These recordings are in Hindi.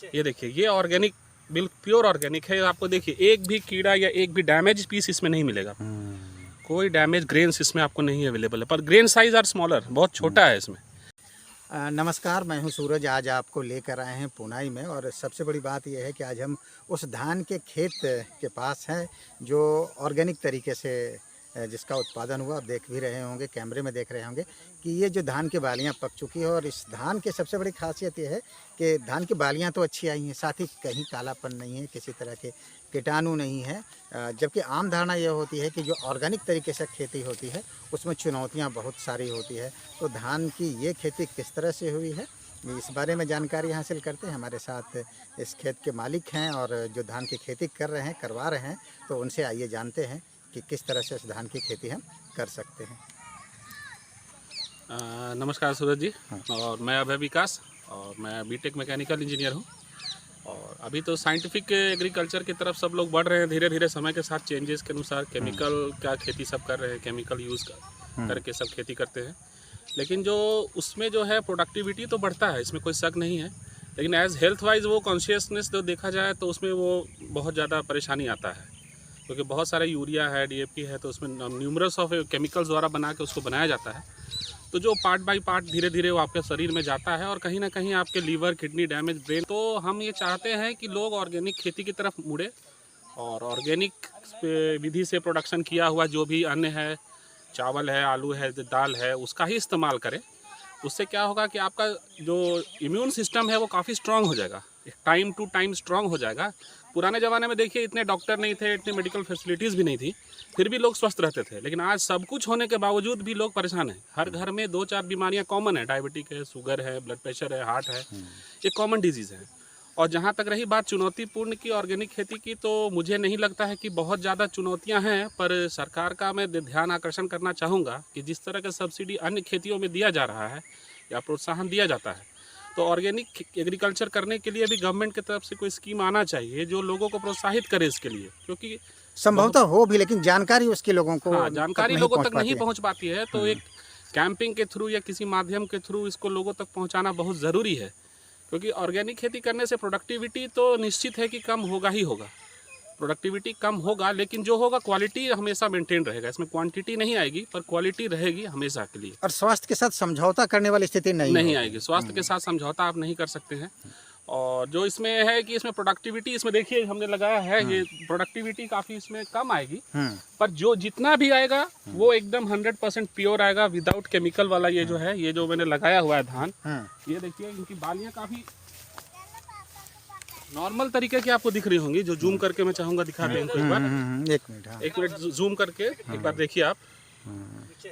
ये देखिए, ये ऑर्गेनिक, बिल्कुल प्योर ऑर्गेनिक है। आपको देखिए एक भी कीड़ा या एक भी डैमेज पीस इसमें नहीं मिलेगा। कोई डैमेज ग्रेन्स इसमें आपको नहीं अवेलेबल है, पर ग्रेन साइज आर स्मॉलर, बहुत छोटा है इसमें। नमस्कार, मैं हूं सूरज। आज आपको लेकर आए हैं पुनाई में, और सबसे बड़ी बात यह है कि आज हम उस धान के खेत के पास हैं जो ऑर्गेनिक तरीके से जिसका उत्पादन हुआ। आप देख भी रहे होंगे, कैमरे में देख रहे होंगे कि ये जो धान की बालियां पक चुकी है। और इस धान की सबसे बड़ी खासियत ये है कि धान की बालियां तो अच्छी आई हैं, साथ ही कहीं कालापन नहीं है, किसी तरह के कीटाणु नहीं है। जबकि आम धारणा यह होती है कि जो ऑर्गेनिक तरीके से खेती होती है उसमें चुनौतियां बहुत सारी होती है। तो धान की ये खेती किस तरह से हुई है, इस बारे में जानकारी हासिल करते हैं। हमारे साथ इस खेत के मालिक हैं और जो धान की खेती कर रहे हैं, करवा रहे हैं, तो उनसे आइए जानते हैं कि किस तरह से इस धान की खेती हम कर सकते हैं। नमस्कार सूरज जी। और मैं अभय विकास, और मैं बीटेक मैकेनिकल इंजीनियर हूँ। और अभी तो साइंटिफिक एग्रीकल्चर की तरफ सब लोग बढ़ रहे हैं धीरे धीरे, समय के साथ चेंजेस के अनुसार। केमिकल का खेती सब कर रहे हैं, केमिकल यूज़ करके सब खेती करते हैं। लेकिन जो उसमें जो है प्रोडक्टिविटी तो बढ़ता है, इसमें कोई शक नहीं है। लेकिन एज हेल्थ वाइज वो कॉन्शियसनेस जो देखा जाए तो उसमें वो बहुत ज़्यादा परेशानी आता है, क्योंकि बहुत सारे यूरिया है, डीएपी है, तो उसमें न्यूमरस ऑफ केमिकल्स द्वारा बना के उसको बनाया जाता है। तो जो पार्ट बाय पार्ट धीरे धीरे वो आपके शरीर में जाता है, और कहीं ना कहीं आपके लीवर, किडनी डैमेज, ब्रेन। तो हम ये चाहते हैं कि लोग ऑर्गेनिक खेती की तरफ मुड़े, और ऑर्गेनिक विधि से प्रोडक्शन किया हुआ जो भी अन्न है, चावल है, आलू है, दाल है, उसका ही इस्तेमाल करें। उससे क्या होगा कि आपका जो इम्यून सिस्टम है वो काफ़ी स्ट्रांग हो जाएगा, टाइम टू टाइम स्ट्रांग हो जाएगा। पुराने ज़माने में देखिए इतने डॉक्टर नहीं थे, इतनी मेडिकल फैसिलिटीज़ भी नहीं थी, फिर भी लोग स्वस्थ रहते थे। लेकिन आज सब कुछ होने के बावजूद भी लोग परेशान हैं। हर घर में 2-4 बीमारियां कॉमन है, डायबिटिक है, शुगर है, ब्लड प्रेशर है, हार्ट है, ये कॉमन डिजीज़ है। और जहाँ तक रही बात चुनौतीपूर्ण की ऑर्गेनिक खेती की, तो मुझे नहीं लगता है कि बहुत ज़्यादा चुनौतियाँ हैं। पर सरकार का मैं ध्यान आकर्षण करना चाहूँगा कि जिस तरह का सब्सिडी अन्य खेतियों में दिया जा रहा है या प्रोत्साहन दिया जाता है, तो ऑर्गेनिक एग्रीकल्चर करने के लिए भी गवर्नमेंट की तरफ से कोई स्कीम आना चाहिए जो लोगों को प्रोत्साहित करे इसके लिए। क्योंकि संभवतः हो भी, लेकिन जानकारी उसके लोगों को जानकारी लोगों तक नहीं पहुंच पाती है। तो एक कैंपिंग के थ्रू या किसी माध्यम के थ्रू इसको लोगों तक पहुंचाना बहुत ज़रूरी है। क्योंकि ऑर्गेनिक खेती करने से प्रोडक्टिविटी तो निश्चित है कि कम होगा ही होगा, प्रोडक्टिविटी कम होगा, लेकिन जो होगा क्वालिटी हमेशा मेंटेन रहेगा। इसमें क्वांटिटी नहीं आएगी, पर क्वालिटी रहेगी हमेशा के लिए। और स्वास्थ्य के साथ समझौता करने वाली स्थिति नहीं आएगी। स्वास्थ्य के साथ समझौता आप नहीं कर सकते हैं। और जो इसमें है कि इसमें प्रोडक्टिविटी, इसमें देखिए हमने लगाया है, ये प्रोडक्टिविटी काफ़ी इसमें कम आएगी, पर जो जितना भी आएगा वो एकदम 100% प्योर आएगा, विदाउट केमिकल वाला। ये जो है, ये जो मैंने लगाया हुआ है धान, ये देखिए इनकी बालियाँ काफ़ी नॉर्मल तरीके की आपको दिख रही होंगी। जो जूम करके मैं चाहूँगा दिखा दें इनको एक बार। एक मिनट जूम करके एक बार देखिए आप।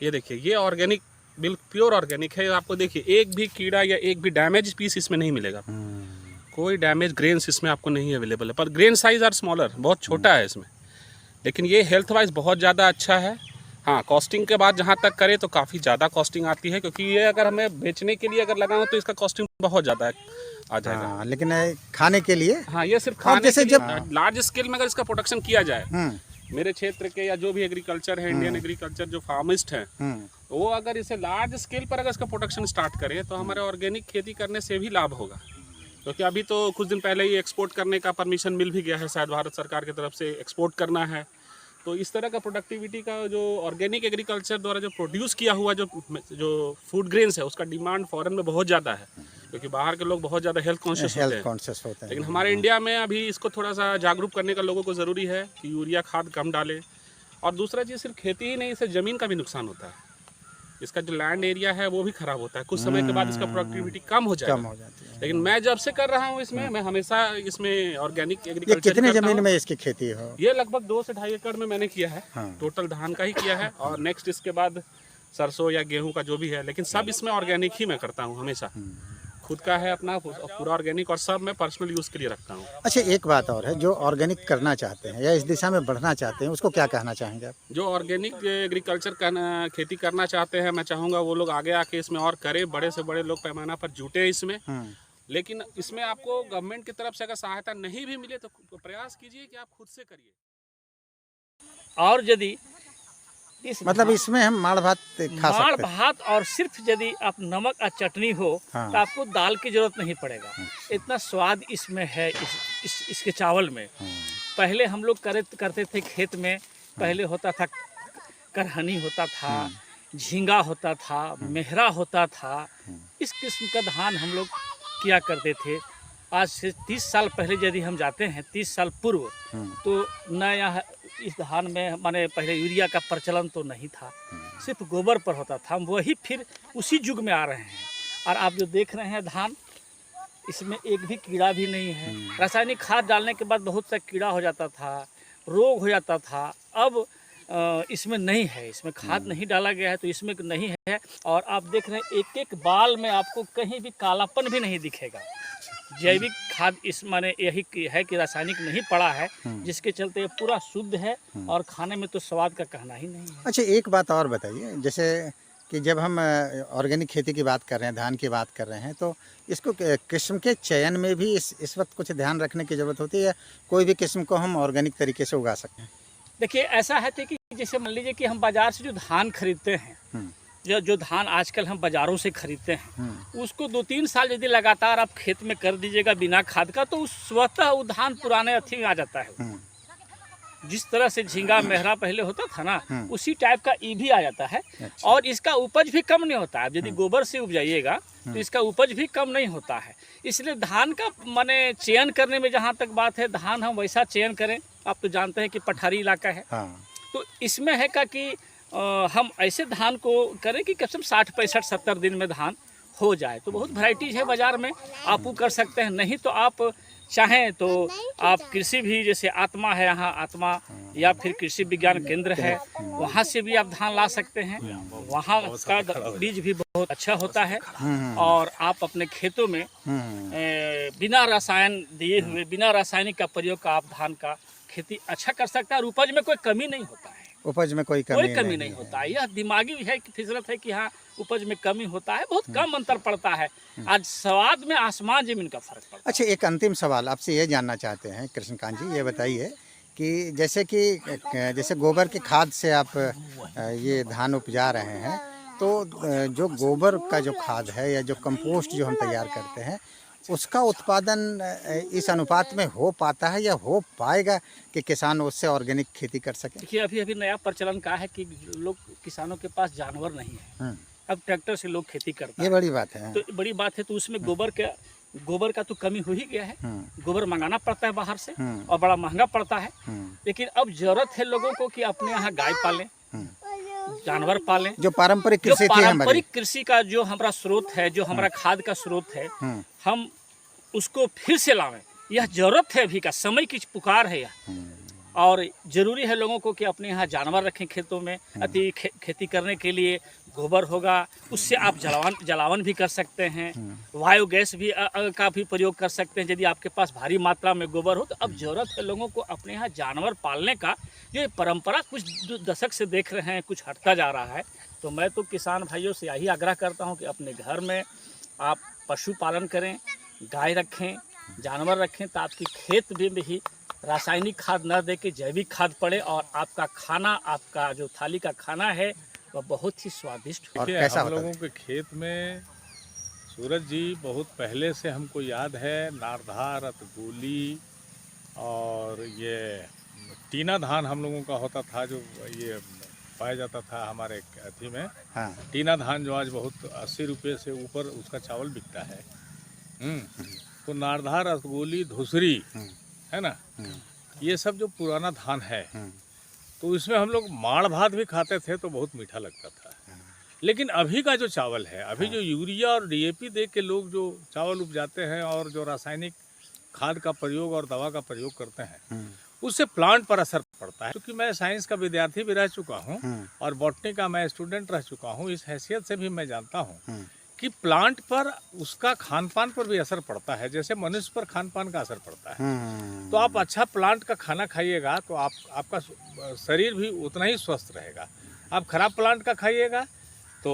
ये देखिए, ये ऑर्गेनिक, बिल्कुल प्योर ऑर्गेनिक है। आपको देखिए एक भी कीड़ा या एक भी डैमेज पीस इसमें नहीं मिलेगा। कोई डैमेज ग्रेन्स इसमें आपको नहीं अवेलेबल है, पर ग्रेन साइज आर स्मॉलर, बहुत छोटा है इसमें। लेकिन ये हेल्थ वाइज बहुत ज़्यादा अच्छा है। हाँ, कॉस्टिंग के बाद जहाँ तक करें तो काफ़ी ज़्यादा कॉस्टिंग आती है, क्योंकि ये अगर हमें बेचने के लिए अगर लगाऊं तो इसका कॉस्टिंग बहुत ज़्यादा आ जाएगा। लेकिन खाने के लिए, हाँ, ये सिर्फ खाने के लिए। लार्ज स्केल में अगर इसका प्रोडक्शन किया जाए, मेरे क्षेत्र के या जो भी एग्रीकल्चर है, इंडियन एग्रीकल्चर जो फार्मिस्ट हैं, वो अगर इसे लार्ज स्केल पर अगर इसका प्रोडक्शन स्टार्ट करें तो हमारे ऑर्गेनिक खेती करने से भी लाभ होगा। क्योंकि अभी तो कुछ दिन पहले ही एक्सपोर्ट करने का परमिशन मिल भी गया है, शायद भारत सरकार की तरफ से एक्सपोर्ट करना है। तो इस तरह का प्रोडक्टिविटी का जो ऑर्गेनिक एग्रीकल्चर द्वारा जो प्रोड्यूस किया हुआ जो फूड ग्रेन्स है, उसका डिमांड फॉरेन में बहुत ज़्यादा है, क्योंकि बाहर के लोग बहुत ज़्यादा हेल्थ कॉन्शियस होते हैं। लेकिन हमारे इंडिया में अभी इसको थोड़ा सा जागरूक करने का लोगों को ज़रूरी है कि यूरिया खाद कम डालें। और दूसरा चीज़, सिर्फ खेती ही नहीं, इससे ज़मीन का भी नुकसान होता है। इसका जो लैंड एरिया है वो भी खराब होता है, कुछ समय के बाद इसका प्रोडक्टिविटी कम हो जाती है। लेकिन मैं जब से कर रहा हूँ इसमें, मैं हमेशा इसमें ऑर्गेनिक एग्रीकल्चर। कितने जमीन में इसकी खेती हो? ये लगभग 2 से 2.5 एकड़ में मैंने किया है। टोटल धान का ही किया है, और नेक्स्ट इसके बाद सरसों या गेहूं का जो भी है। लेकिन सब इसमें ऑर्गेनिक ही मैं करता हूँ हमेशा। खुद का है अपना पूरा ऑर्गेनिक, और सब मैं पर्सनल यूज़ के लिए रखता हूँ। अच्छा, एक बात और है, जो ऑर्गेनिक करना चाहते हैं या इस दिशा में बढ़ना चाहते हैं, उसको क्या कहना चाहेंगे आप? जो ऑर्गेनिक एग्रीकल्चर खेती करना चाहते हैं, मैं चाहूँगा वो लोग आगे आके इसमें और करें, बड़े से बड़े लोग पैमाना पर जुटे इसमें। लेकिन इसमें आपको गवर्नमेंट की तरफ से अगर सहायता नहीं भी मिले तो प्रयास कीजिए कि आप खुद से करिए। और यदि इस मतलब इसमें हम माड़ भात खा माड़ सकते हैं। भात और सिर्फ यदि आप नमक और चटनी हो हाँ। तो आपको दाल की जरूरत नहीं पड़ेगा। इतना स्वाद इसमें है इसके चावल में। पहले हम लोग करते थे खेत में, पहले होता था करहनी होता था, झींगा होता था, मेहरा होता था। इस किस्म का धान हम लोग किया करते थे। आज से 30 साल पहले यदि हम जाते हैं, 30 साल पूर्व, तो नया इस धान में माने पहले यूरिया का प्रचलन तो नहीं था, सिर्फ गोबर पर होता था। हम वही फिर उसी युग में आ रहे हैं। और आप जो देख रहे हैं धान, इसमें एक भी कीड़ा भी नहीं है। रासायनिक खाद डालने के बाद बहुत सा कीड़ा हो जाता था, रोग हो जाता था। अब इसमें नहीं है, इसमें खाद नहीं डाला गया है तो इसमें नहीं है। और आप देख रहे हैं एक एक बाल में आपको कहीं भी कालापन भी नहीं दिखेगा। जैविक खाद इस माने यही है कि रासायनिक नहीं पड़ा है, जिसके चलते ये पूरा शुद्ध है और खाने में तो स्वाद का कहना ही नहीं है। अच्छा, एक बात और बताइए, जैसे कि जब हम ऑर्गेनिक खेती की बात कर रहे हैं, धान की बात कर रहे हैं, तो इसको किस्म के चयन में भी इस वक्त कुछ ध्यान रखने की ज़रूरत होती है, या कोई भी किस्म को हम ऑर्गेनिक तरीके से उगा सकते हैं? देखिए, ऐसा है कि जैसे मान लीजिए कि हम बाजार से जो धान खरीदते हैं, जो धान आजकल हम बाज़ारों से खरीदते हैं, उसको 2-3 साल यदि लगातार आप खेत में कर दीजिएगा बिना खाद का, तो स्वतः वो धान पुराने अथी में आ जाता है। जिस तरह से झींगा मेहरा पहले होता था ना, उसी टाइप का ये भी आ जाता है। अच्छा। और इसका उपज भी कम नहीं होता है। यदि गोबर से उपजाइएगा तो इसका उपज भी कम नहीं होता है। इसलिए धान का माने चयन करने में जहाँ तक बात है, धान हम वैसा चयन करें। आप तो जानते हैं कि पठारी इलाका है, तो इसमें है का कि हम ऐसे धान को करें कि कम से कम 60-65-70 दिन में धान हो जाए। तो बहुत वैरायटीज है बाज़ार में, आप वो कर सकते हैं। नहीं तो आप चाहें तो आप कृषि भी, जैसे आत्मा है यहाँ, आत्मा या फिर कृषि विज्ञान केंद्र है, वहाँ से भी आप धान ला सकते हैं। वहाँ का बीज भी बहुत अच्छा होता है। और आप अपने खेतों में बिना रसायन दिए हुए, बिना रासायनिक का प्रयोग का आप धान का खेती अच्छा कर सकते हैं। और उपज में कोई कमी नहीं होता है। उपज में कोई कमी नहीं होता है। यह दिमागी है कि फितरत है कि हाँ, उपज में कमी होता है, बहुत कम अंतर पड़ता है। आज स्वाद में आसमान जमीन का फर्क पड़ता है। अच्छा, एक अंतिम सवाल आपसे ये जानना चाहते हैं कृष्णकांत जी, ये बताइए कि जैसे गोबर की खाद से आप ये धान उपजा रहे हैं, तो जो गोबर का जो खाद है या जो कंपोस्ट जो हम तैयार करते हैं, उसका उत्पादन इस अनुपात में हो पाता है या हो पाएगा कि किसान उससे ऑर्गेनिक खेती कर सके? देखिए, अभी नया प्रचलन का है कि लोग, किसानों के पास जानवर नहीं है, अब ट्रैक्टर से लोग खेती करते हैं। ये बड़ी बात है। तो बड़ी बात है, तो उसमें गोबर का तो कमी हो ही गया है। गोबर मंगाना पड़ता है बाहर से और बड़ा महंगा पड़ता है। लेकिन अब जरूरत है लोगों को कि अपने यहाँ गाय पालें, जानवर पालें। जो पारंपरिक कृषि थी, पारंपरिक कृषि का जो हमारा स्रोत है, जो हमारा खाद का स्रोत है, हम उसको फिर से लावें। यह जरूरत है, अभी का समय की पुकार है यह। और ज़रूरी है लोगों को कि अपने यहाँ जानवर रखें खेतों में। खेती करने के लिए गोबर होगा, उससे आप जलावन भी कर सकते हैं। बायोगैस भी का भी प्रयोग कर सकते हैं यदि आपके पास भारी मात्रा में गोबर हो। तो अब ज़रूरत है लोगों को अपने यहाँ जानवर पालने का। जो ये परंपरा कुछ दशक से देख रहे हैं, कुछ हटता जा रहा है। तो मैं तो किसान भाइयों से यही आग्रह करता हूँ कि अपने घर में आप पशुपालन करें, गाय रखें, जानवर रखें, तो आपकी खेत में भी रासायनिक खाद न दे के जैविक खाद पड़े और आपका खाना, आपका जो थाली का खाना है, वह बहुत ही स्वादिष्ट हो। और कैसा हम लोगों के खेत में सूरज जी बहुत पहले से हमको याद है, नारधार, अतगोली और ये टीना धान हम लोगों का होता था, जो ये पाया जाता था हमारे अथी में। टीना धान जो आज बहुत 80 रुपये से ऊपर उसका चावल बिकता है। तो नारधार, अतगोली, धुसरी है ना, ये सब जो पुराना धान है, तो इसमें हम लोग माड़ भात भी खाते थे तो बहुत मीठा लगता था। लेकिन अभी का जो चावल है, अभी जो यूरिया और डीएपी दे के लोग जो चावल उपजाते हैं और जो रासायनिक खाद का प्रयोग और दवा का प्रयोग करते हैं, उससे प्लांट पर असर पड़ता है। क्योंकि मैं साइंस का विद्यार्थी भी रह चुका हूँ और बॉटनी का मैं स्टूडेंट रह चुका हूँ, इस हैसियत से भी मैं जानता हूँ कि प्लांट पर, उसका खान पान पर भी असर पड़ता है, जैसे मनुष्य पर खान पान का असर पड़ता है। तो आप अच्छा प्लांट का खाना खाइएगा तो आपका शरीर भी उतना ही स्वस्थ रहेगा। आप खराब प्लांट का खाइएगा तो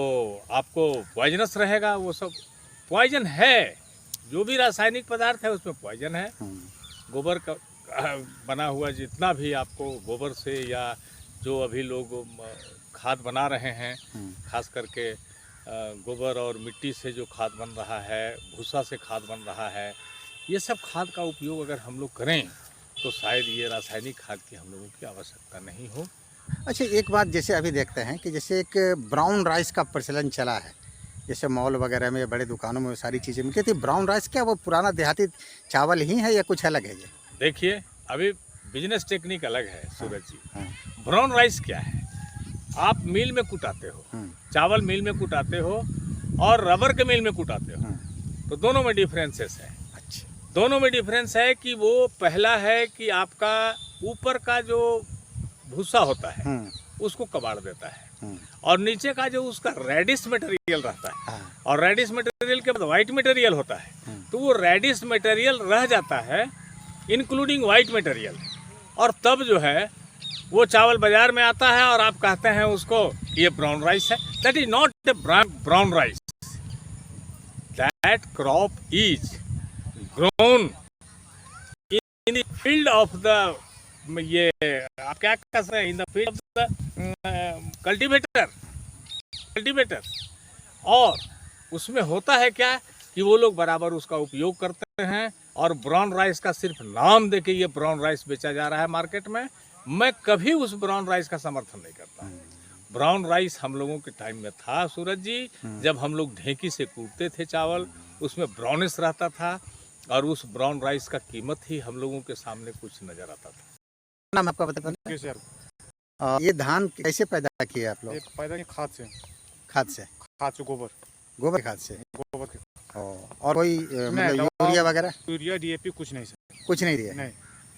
आपको पॉइजनस रहेगा। वो सब पॉइजन है, जो भी रासायनिक पदार्थ है उसमें पॉइजन है। गोबर का बना हुआ जितना भी आपको गोबर से, या जो अभी लोग खाद बना रहे हैं, खास करके गोबर और मिट्टी से जो खाद बन रहा है, भूसा से खाद बन रहा है, ये सब खाद का उपयोग अगर हम लोग करें तो शायद ये रासायनिक खाद की हम लोगों की आवश्यकता नहीं हो। अच्छा, एक बात जैसे अभी देखते हैं कि जैसे एक ब्राउन राइस का प्रचलन चला है, जैसे मॉल वगैरह में, बड़े दुकानों में सारी चीज़ें मिलती थी। ब्राउन राइस क्या वो पुराना देहाती चावल ही है या कुछ अलग है ये? देखिए, अभी बिजनेस टेक्निक अलग है सूरज जी। हाँ। ब्राउन राइस क्या है? आप मिल में कुटाते हो, चावल मिल में कुटाते हो और रबर के मिल में कुटाते हो, तो दोनों में डिफरेंसेस है। अच्छा। दोनों में डिफरेंस है कि वो पहला है कि आपका ऊपर का जो भूसा होता है उसको कबाड़ देता है और नीचे का जो उसका रेडिश मटेरियल रहता है, और रेडिश मटेरियल के बाद वाइट मटेरियल होता है, तो वो रेडिश मटेरियल रह जाता है इंक्लूडिंग वाइट मटेरियल, और तब जो है वो चावल बाजार में आता है और आप कहते हैं उसको ये ब्राउन राइस है। That is not a brown rice, that crop is grown in the field of the, ये आप क्या कह सकते हैं, in the field of the cultivator. और उसमें होता है क्या कि वो लोग बराबर उसका उपयोग करते हैं, और ब्राउन राइस का सिर्फ नाम देके ये ब्राउन राइस बेचा जा रहा है मार्केट में। मैं कभी उस ब्राउन राइस का समर्थन नहीं करता। ब्राउन राइस हम लोगों के टाइम में था सूरज जी, जब हम लोग ढेंकी से कूटते थे चावल, उसमें ब्राउनिश रहता था, और उस ब्राउन राइस का कीमत ही हम लोगों के सामने कुछ नजर आता था। नाम आपका बता दीजिए। ये धान कैसे पैदा किए आप लोग? पैदा किए खाद से गोबर खाद से। गोबर के और कोई मतलब यूरिया वगैरह? यूरिया डीएपी कुछ नहीं सर। कुछ नहीं दिया? नहीं।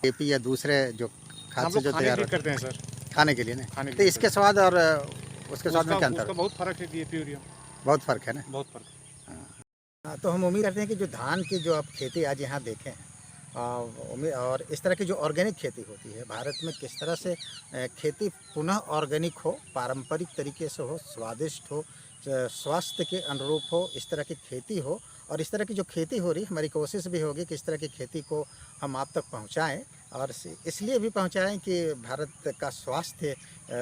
डीएपी या दूसरे जो खाद हम से लोग जो खाने तैयार के लिए होता करते हैं सर। है खाने के लिए ना? खाने के तो लिए इसके स्वाद और उसके स्वाद में क्या अंतर उसका है? बहुत फर्क है डीएपी यूरिया में, बहुत फर्क है ना? बहुत फर्क है। तो हम उम्मीद करते हैं कि जो धान की जो आप खेती आज यहाँ देखें हैं, और इस तरह की जो ऑर्गेनिक खेती होती है भारत में, किस तरह से खेती पुनः ऑर्गेनिक हो, पारंपरिक तरीके से हो, स्वादिष्ट हो, स्वास्थ्य के अनुरूप हो, इस तरह की खेती हो। और इस तरह की जो खेती हो रही, हमारी कोशिश भी होगी कि इस तरह की खेती को हम आप तक पहुँचाएँ, और इसलिए भी पहुँचाएँ कि भारत का स्वास्थ्य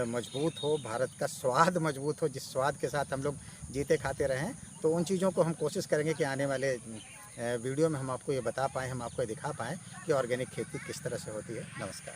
मजबूत हो, भारत का स्वाद मजबूत हो, जिस स्वाद के साथ हम लोग जीते खाते रहें। तो उन चीज़ों को हम कोशिश करेंगे कि आने वाले वीडियो में हम आपको ये बता पाएँ, हम आपको ये दिखा पाएँ कि ऑर्गेनिक खेती किस तरह से होती है। नमस्कार।